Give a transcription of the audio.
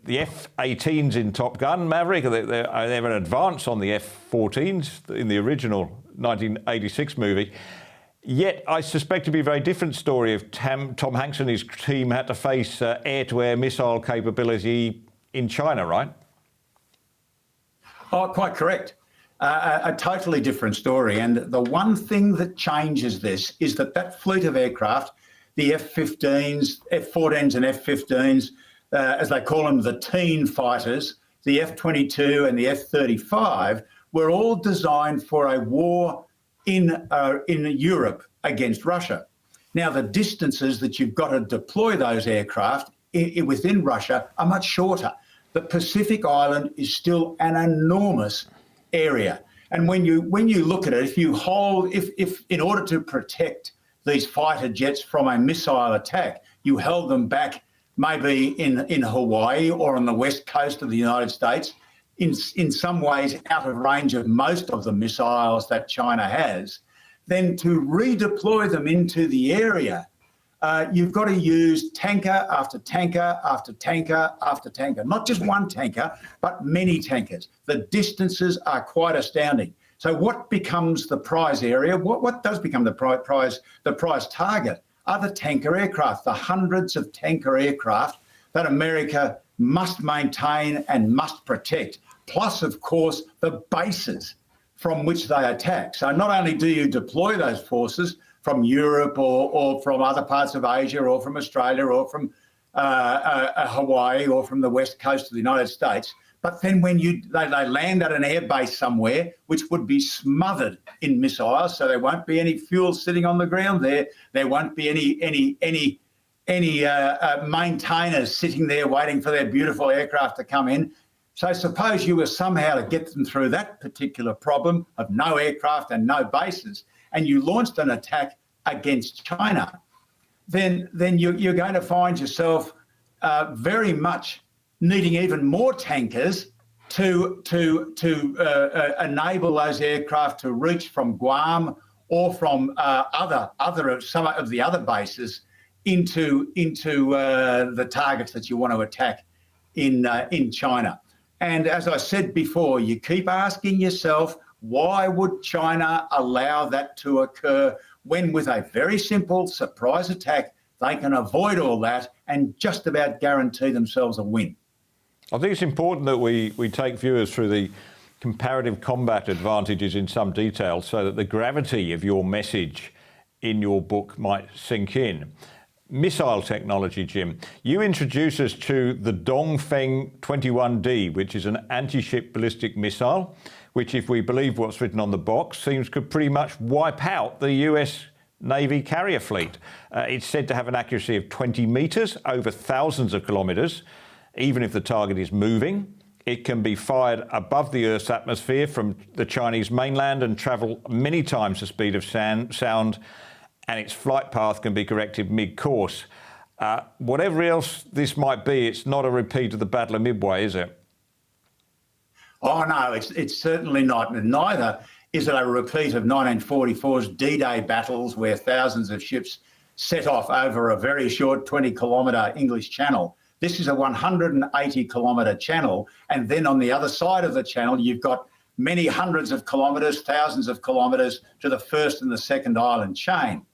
the F-18s in Top Gun, Maverick, they're an advance on the F-14s in the original 1986 movie. Yet I suspect it'd be a very different story if Tom Hanks and his team had to face air-to-air missile capability in China, right? Oh, quite correct. A totally different story. And the one thing that changes this is that fleet of aircraft, the F-15s, F-14s and F-15s, as they call them, the teen fighters, the F-22 and the F-35, were all designed for a war in Europe against Russia. Now, the distances that you've got to deploy those aircraft within Russia are much shorter. The Pacific Island is still an enormous area. And when you look at it, if in order to protect these fighter jets from a missile attack, you held them back maybe in Hawaii or on the west coast of the United States, in some ways out of range of most of the missiles that China has, then to redeploy them into the area, you've got to use tanker after tanker after tanker after tanker, not just one tanker, but many tankers. The distances are quite astounding. So what becomes the prize area? What does become the prize target are the tanker aircraft, the hundreds of tanker aircraft that America must maintain and must protect, plus, of course, the bases from which they attack. So not only do you deploy those forces from Europe or from other parts of Asia or from Australia or from Hawaii or from the west coast of the United States, but then when they land at an air base somewhere, which would be smothered in missiles, so there won't be any fuel sitting on the ground there. There won't be any maintainers sitting there waiting for their beautiful aircraft to come in. So suppose you were somehow to get them through that particular problem of no aircraft and no bases, and you launched an attack against China, then you're going to find yourself very much needing even more tankers to enable those aircraft to reach from Guam or from some of the other bases into the targets that you want to attack in China. And as I said before, you keep asking yourself, why would China allow that to occur when with a very simple surprise attack, they can avoid all that and just about guarantee themselves a win? I think it's important that we take viewers through the comparative combat advantages in some detail so that the gravity of your message in your book might sink in. Missile technology, Jim. You introduce us to the Dongfeng 21D, which is an anti-ship ballistic missile, which, if we believe what's written on the box, seems could pretty much wipe out the US Navy carrier fleet. It's said to have an accuracy of 20 metres over thousands of kilometres, even if the target is moving. It can be fired above the Earth's atmosphere from the Chinese mainland and travel many times the speed of sound, and its flight path can be corrected mid-course. Whatever else this might be, it's not a repeat of the Battle of Midway, is it? Oh, no, it's certainly not. And neither is it a repeat of 1944's D-Day battles where thousands of ships set off over a very short 20-kilometre English Channel. This is a 180-kilometre channel. And then on the other side of the channel, you've got many hundreds of kilometres, thousands of kilometres to the first and the second island chain.